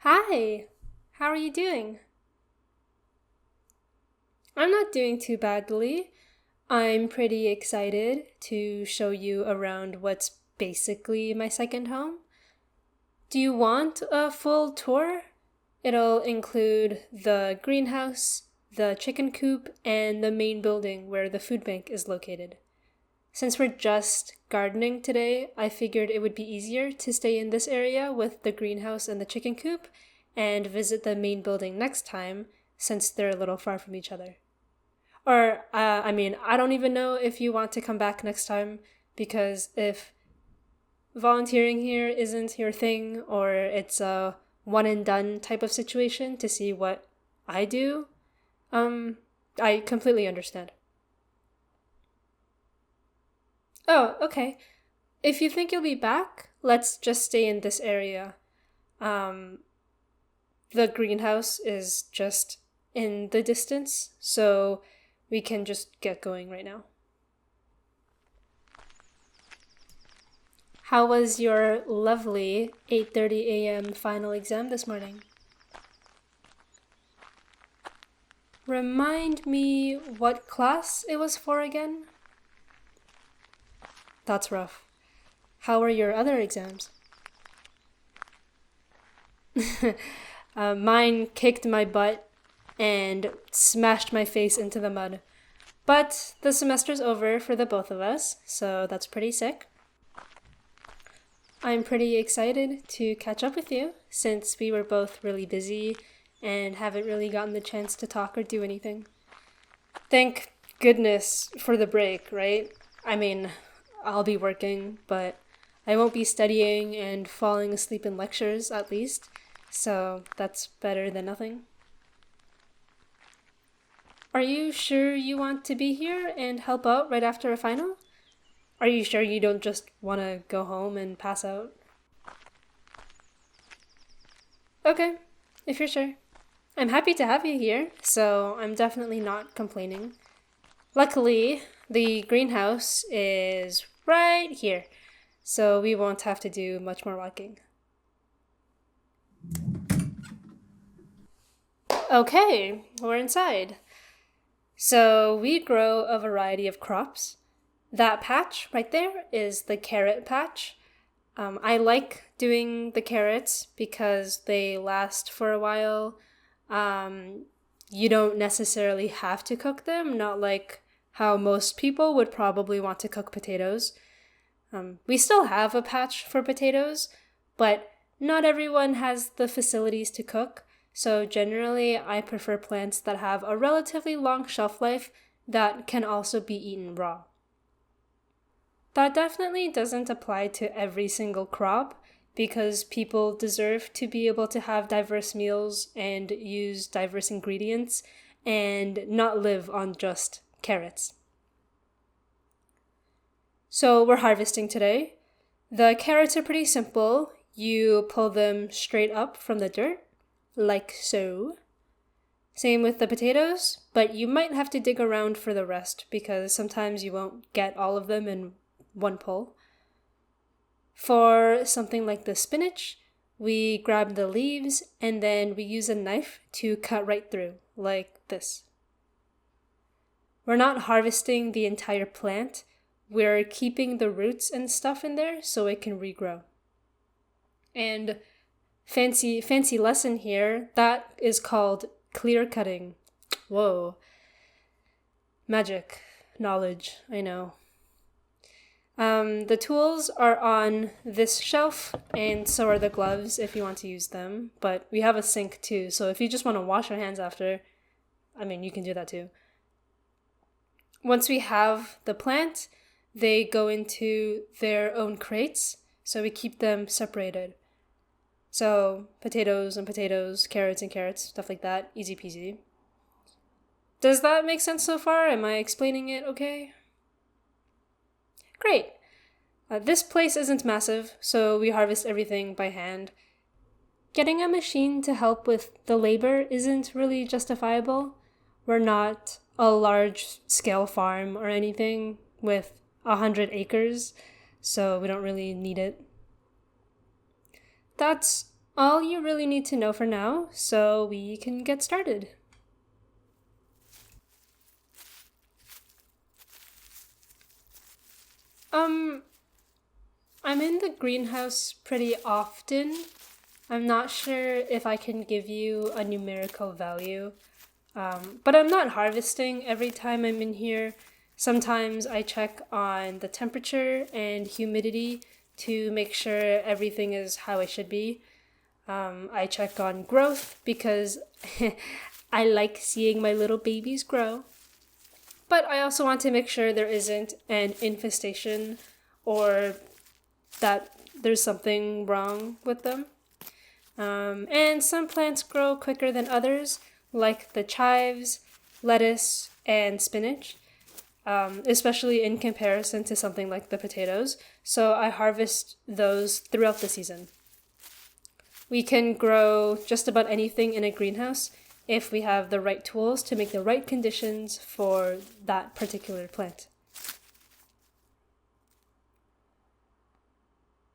Hi, how are you doing? I'm not doing too badly. I'm pretty excited to show you around what's basically my second home. Do you want a full tour? It'll include the greenhouse, the chicken coop, and the main building where the food bank is located. Since we're just gardening today, I figured it would be easier to stay in this area with the greenhouse and the chicken coop and visit the main building next time since they're a little far from each other. I don't even know if you want to come back next time because if volunteering here isn't your thing or it's a one and done type of situation to see what I do, I completely understand. Oh, okay. If you think you'll be back, let's just stay in this area. Um, the greenhouse is just in the distance, so we can just get going right now. How was your lovely 8:30 a.m. final exam this morning? Remind me what class it was for again? That's rough. How are your other exams? Mine kicked my butt and smashed my face into the mud. But the semester's over for the both of us, so that's pretty sick. I'm pretty excited to catch up with you since we were both really busy and haven't really gotten the chance to talk or do anything. Thank goodness for the break, right? I mean, I'll be working, but I won't be studying and falling asleep in lectures at least, so that's better than nothing. Are you sure you want to be here and help out right after a final? Are you sure you don't just want to go home and pass out? Okay, if you're sure. I'm happy to have you here, so I'm definitely not complaining. Luckily, the greenhouse is right here, so we won't have to do much more walking. Okay, we're inside. So we grow a variety of crops. That patch right there is the carrot patch. I like doing the carrots because they last for a while. You don't necessarily have to cook them, not like how most people would probably want to cook potatoes. We still have a patch for potatoes, but not everyone has the facilities to cook. So generally, I prefer plants that have a relatively long shelf life that can also be eaten raw. That definitely doesn't apply to every single crop because people deserve to be able to have diverse meals and use diverse ingredients and not live on just carrots. So we're harvesting today. The carrots are pretty simple. You pull them straight up from the dirt, like so. Same with the potatoes, but you might have to dig around for the rest because sometimes you won't get all of them in one pull. For something like the spinach, we grab the leaves and then we use a knife to cut right through, like this. We're not harvesting the entire plant, we're keeping the roots and stuff in there so it can regrow. And fancy lesson here, that is called clear cutting. Whoa. Magic. Knowledge, I know. The tools are on this shelf, and so are the gloves if you want to use them. But we have a sink too, so if you just want to wash your hands after, you can do that too. Once we have the plant, they go into their own crates, so we keep them separated. So potatoes and potatoes, carrots and carrots, stuff like that, easy peasy. Does that make sense so far? Am I explaining it okay? Great. This place isn't massive, so we harvest everything by hand. Getting a machine to help with the labor isn't really justifiable. We're not a large-scale farm or anything with 100 acres, so we don't really need it. That's all you really need to know for now, so we can get started. Um, I'm in the greenhouse pretty often. I'm not sure if I can give you a numerical value, but I'm not harvesting every time I'm in here. Sometimes I check on the temperature and humidity to make sure everything is how it should be. I check on growth because I like seeing my little babies grow. But I also want to make sure there isn't an infestation or that there's something wrong with them. And some plants grow quicker than others, like the chives, lettuce, and spinach, especially in comparison to something like the potatoes. So I harvest those throughout the season. We can grow just about anything in a greenhouse if we have the right tools to make the right conditions for that particular plant.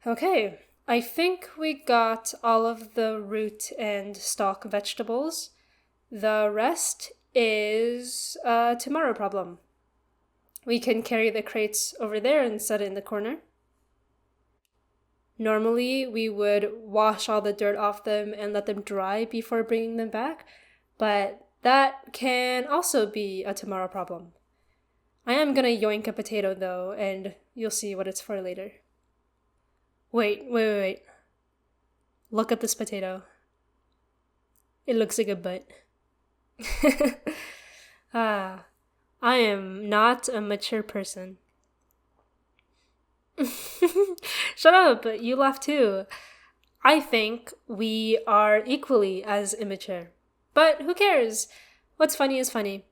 Okay, I think we got all of the root and stalk vegetables. The rest is a tomorrow problem. We can carry the crates over there and set it in the corner. Normally, we would wash all the dirt off them and let them dry before bringing them back, but that can also be a tomorrow problem. I am gonna yoink a potato though, and you'll see what it's for later. Wait. Look at this potato. It looks like a butt. I am not a mature person. Shut up, you laugh too. I think we are equally as immature. But who cares? What's funny is funny.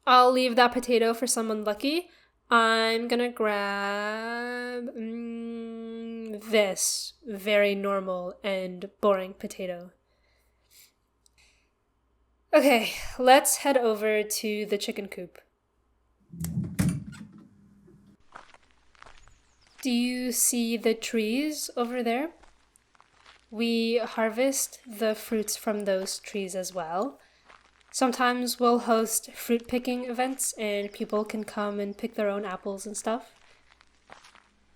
I'll leave that potato for someone lucky. I'm gonna grab this very normal and boring potato. Okay, let's head over to the chicken coop. Do you see the trees over there? We harvest the fruits from those trees as well. Sometimes we'll host fruit picking events and people can come and pick their own apples and stuff.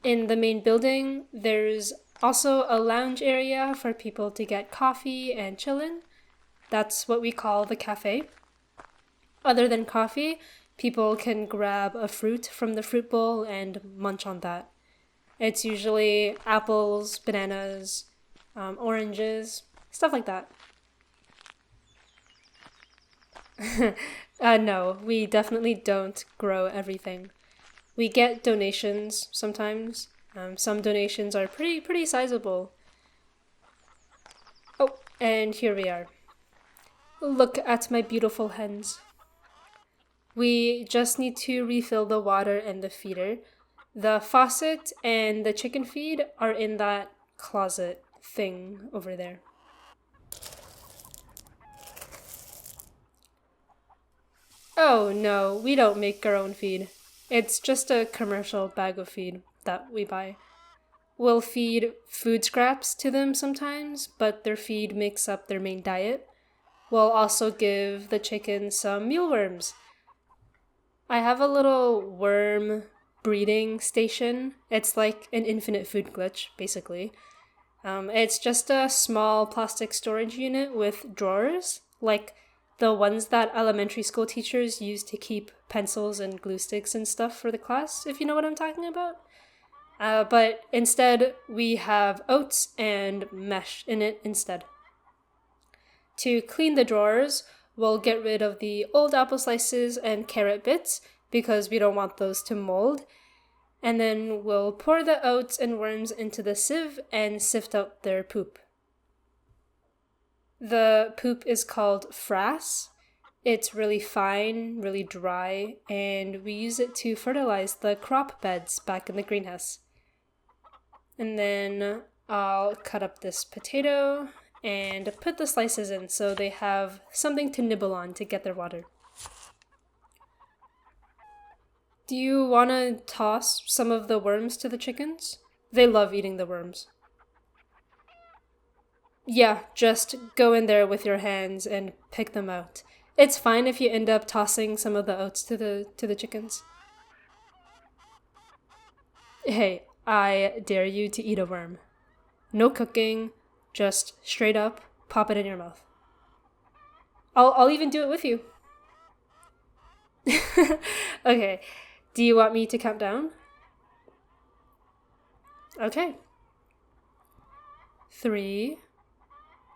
In the main building, there's also a lounge area for people to get coffee and chill in. That's what we call the cafe. Other than coffee, people can grab a fruit from the fruit bowl and munch on that. It's usually apples, bananas, oranges, stuff like that. No, we definitely don't grow everything. We get donations sometimes. Some donations are pretty sizable. Oh, and here we are. Look at my beautiful hens. We just need to refill the water and the feeder. The faucet and the chicken feed are in that closet thing over there. Oh no, we don't make our own feed. It's just a commercial bag of feed that we buy. We'll feed food scraps to them sometimes, but their feed makes up their main diet. We'll also give the chickens some mealworms. I have a little worm breeding station. It's like an infinite food glitch, basically. It's just a small plastic storage unit with drawers, like the ones that elementary school teachers use to keep pencils and glue sticks and stuff for the class, if you know what I'm talking about. But instead, we have oats and mesh in it instead. To clean the drawers, we'll get rid of the old apple slices and carrot bits because we don't want those to mold. And then we'll pour the oats and worms into the sieve and sift out their poop. The poop is called frass. It's really fine, really dry, and we use it to fertilize the crop beds back in the greenhouse. And then I'll cut up this potato and put the slices in so they have something to nibble on to get their water. Do you want to toss some of the worms to the chickens? They love eating the worms. Yeah, just go in there with your hands and pick them out. It's fine if you end up tossing some of the oats to the chickens. Hey, I dare you to eat a worm. No cooking, just straight up pop it in your mouth. I'll even do it with you. Okay. Do you want me to count down? Okay. 3,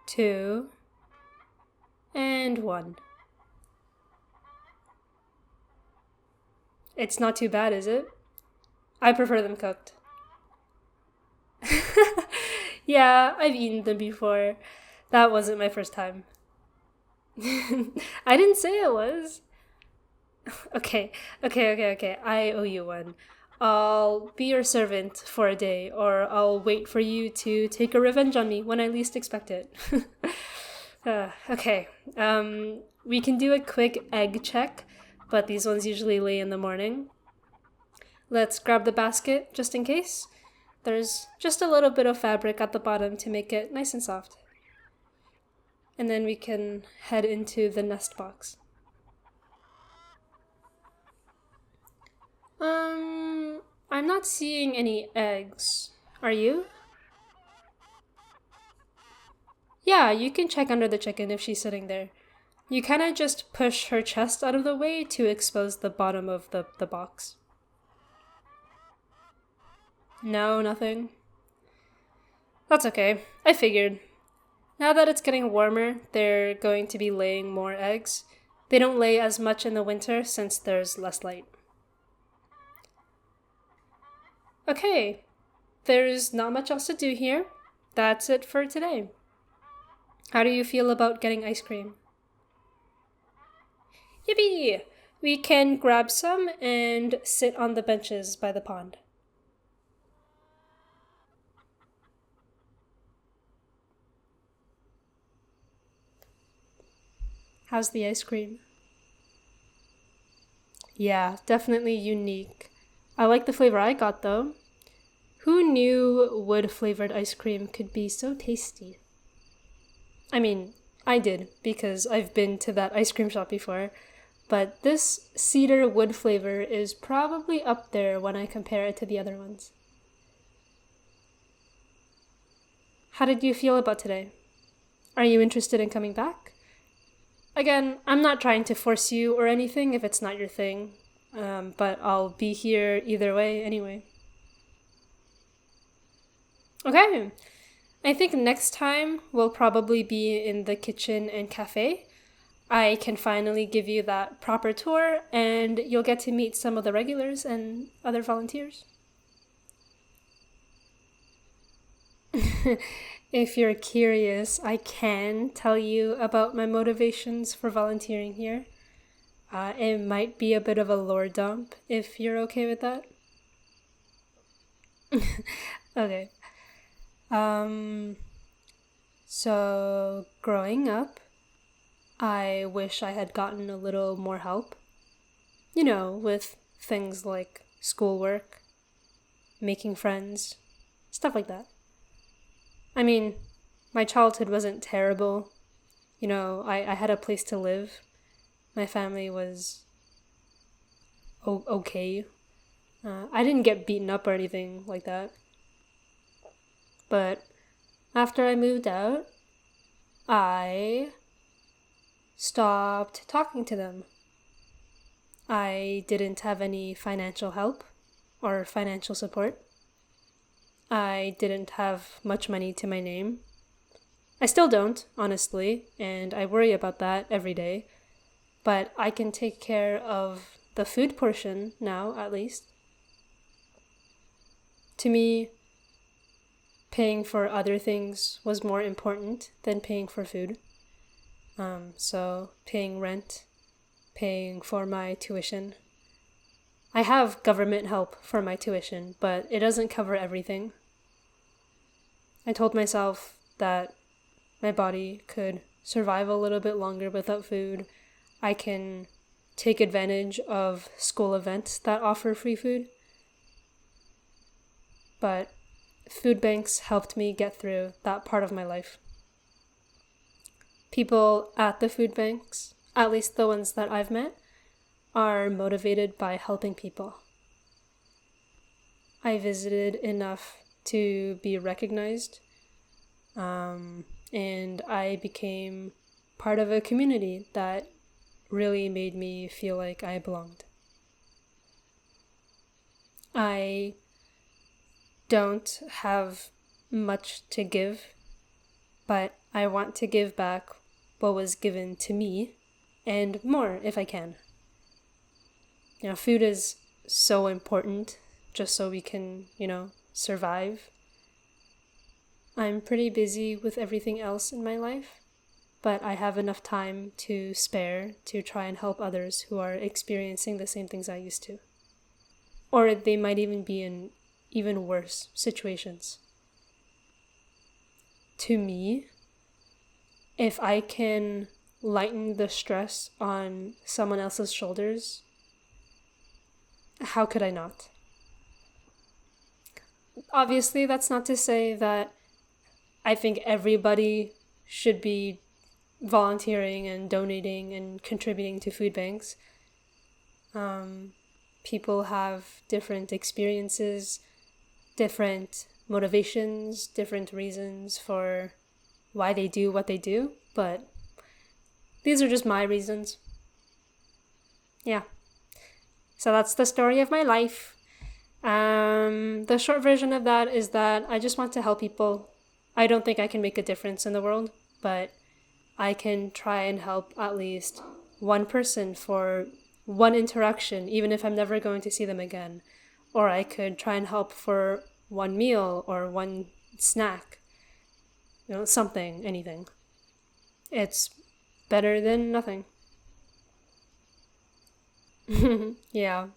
2, and 1. It's not too bad, is it? I prefer them cooked. Yeah, I've eaten them before. That wasn't my first time. I didn't say it was. Okay. I owe you one. I'll be your servant for a day, or I'll wait for you to take a revenge on me when I least expect it. Okay. We can do a quick egg check, but these ones usually lay in the morning. Let's grab the basket just in case. There's just a little bit of fabric at the bottom to make it nice and soft. And then we can head into the nest box. I'm not seeing any eggs. Are you? Yeah, you can check under the chicken if she's sitting there. You kind of just push her chest out of the way to expose the bottom of the box. No, nothing. That's okay. I figured. Now that it's getting warmer, they're going to be laying more eggs. They don't lay as much in the winter since there's less light. Okay, there's not much else to do here. That's it for today. How do you feel about getting ice cream? Yippee! We can grab some and sit on the benches by the pond. How's the ice cream? Yeah, definitely unique. I like the flavor I got though. Who knew wood flavored ice cream could be so tasty? I mean, I did because I've been to that ice cream shop before, but this cedar wood flavor is probably up there when I compare it to the other ones. How did you feel about today? Are you interested in coming back? Again, I'm not trying to force you or anything if it's not your thing, but I'll be here either way anyway. Okay, I think next time we'll probably be in the kitchen and cafe. I can finally give you that proper tour and you'll get to meet some of the regulars and other volunteers. If you're curious, I can tell you about my motivations for volunteering here. It might be a bit of a lore dump if you're okay with that. Okay. Um, so growing up, I wish I had gotten a little more help. You know, with things like schoolwork, making friends, stuff like that. I mean, my childhood wasn't terrible. You know, I had a place to live. My family was okay. I didn't get beaten up or anything like that. But after I moved out, I stopped talking to them. I didn't have any financial help or financial support. I didn't have much money to my name. I still don't, honestly, and I worry about that every day. But I can take care of the food portion now, at least. To me, paying for other things was more important than paying for food. So paying rent, paying for my tuition. I have government help for my tuition, but it doesn't cover everything. I told myself that my body could survive a little bit longer without food. I can take advantage of school events that offer free food. But food banks helped me get through that part of my life. People at the food banks, at least the ones that I've met, are motivated by helping people. I visited enough to be recognized, and I became part of a community that really made me feel like I belonged. I don't have much to give, but I want to give back what was given to me and more if I can. Food is so important just so we can, survive. I'm pretty busy with everything else in my life, but I have enough time to spare to try and help others who are experiencing the same things I used to. Or they might even be in even worse situations. To me, if I can lighten the stress on someone else's shoulders, how could I not? Obviously, that's not to say that I think everybody should be volunteering and donating and contributing to food banks. People have different experiences, different motivations, different reasons for why they do what they do, but these are just my reasons. Yeah. So that's the story of my life. The short version of that is that I just want to help people. I don't think I can make a difference in the world, but I can try and help at least one person for one interaction, even if I'm never going to see them again. Or I could try and help for one meal or one snack. Something, anything. It's better than nothing. Yeah,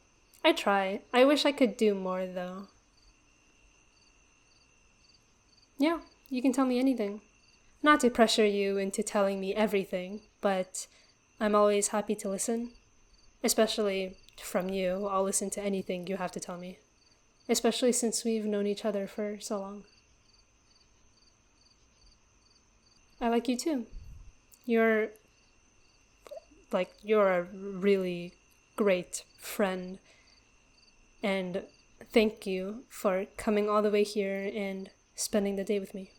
I try. I wish I could do more, though. Yeah, you can tell me anything. Not to pressure you into telling me everything, but I'm always happy to listen. Especially from you, I'll listen to anything you have to tell me. Especially since we've known each other for so long. I like you too. You're a really great friend. And thank you for coming all the way here and spending the day with me.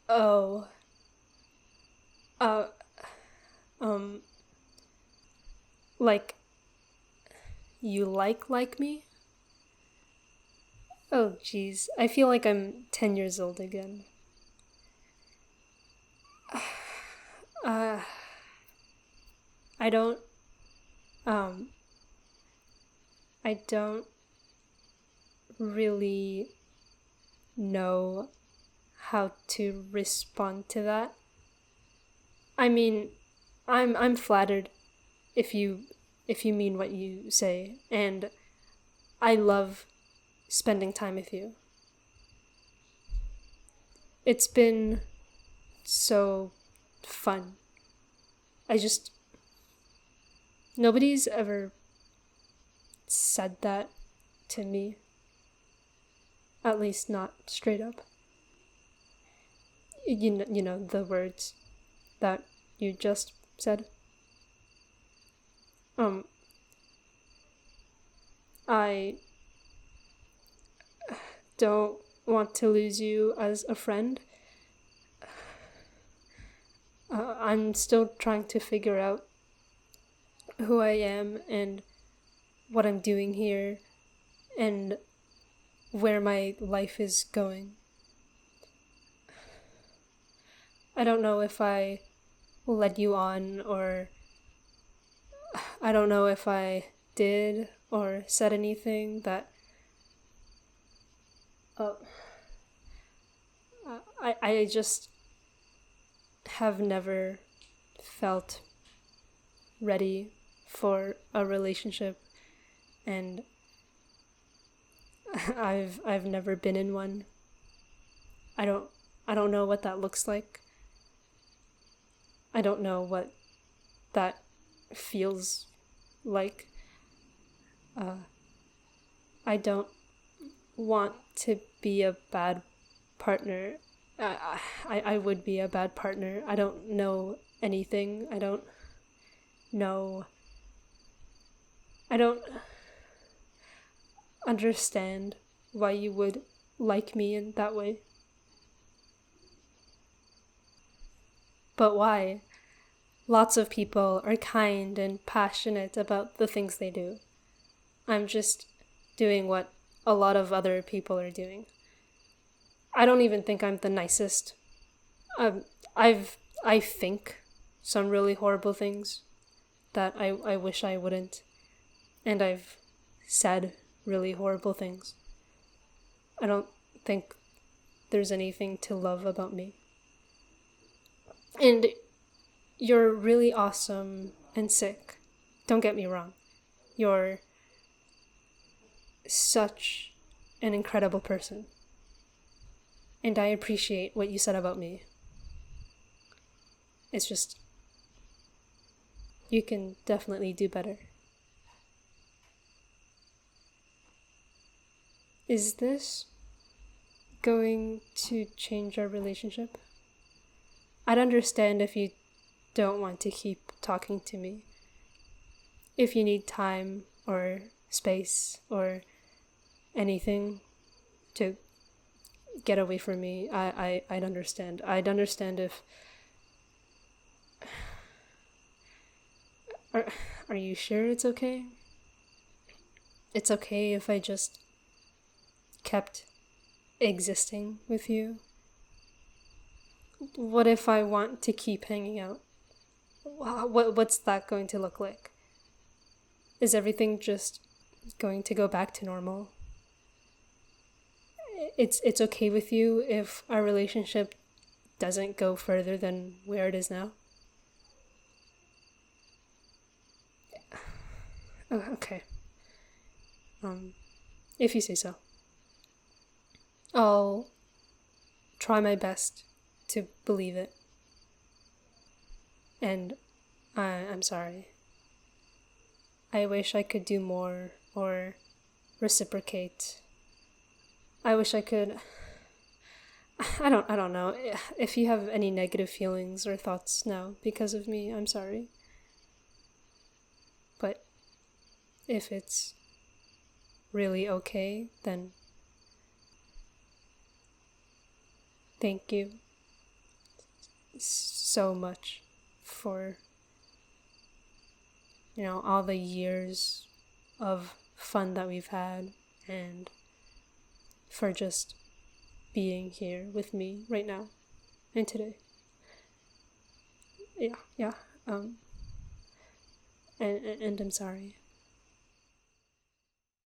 Oh. Like, you like me? Oh, geez. I feel like I'm 10 years old again. I don't, I don't really know how to respond to that. I mean, I'm flattered if you mean what you say, and I love spending time with you. It's been so fun. Nobody's ever said that to me. At least not straight up. You know the words that you just said. I don't want to lose you as a friend. I'm still trying to figure out who I am and what I'm doing here and where my life is going. I don't know if I led you on, or I don't know if I did or said anything that I just have never felt ready for a relationship, and I've never been in one. I don't know what that looks like. I don't know what that feels like. I don't want to be a bad partner. I would be a bad partner. I don't know anything. I don't understand why you would like me in that way. But why? Lots of people are kind and passionate about the things they do. I'm just doing what a lot of other people are doing. I don't even think I'm the nicest. I think some really horrible things that I wish I wouldn't. And I've said really horrible things. I don't think there's anything to love about me. And you're really awesome and sick. Don't get me wrong. You're such an incredible person. And I appreciate what you said about me. It's just, you can definitely do better. Is this going to change our relationship? I'd understand if you don't want to keep talking to me. If you need time or space or anything to get away from me, I'd understand. I'd understand if... Are you sure it's okay? It's okay if I just kept existing with you? What if I want to keep hanging out? What's that going to look like? Is everything just going to go back to normal? It's okay with you if our relationship doesn't go further than where it is now? Oh, okay. If you say so. I'll try my best to believe it. And I'm sorry. I wish I could do more or reciprocate. I wish I could... I don't know. If you have any negative feelings or thoughts now because of me, I'm sorry. But if it's really okay, then thank you so much for, all the years of fun that we've had, and for just being here with me right now and today. Yeah. And I'm sorry.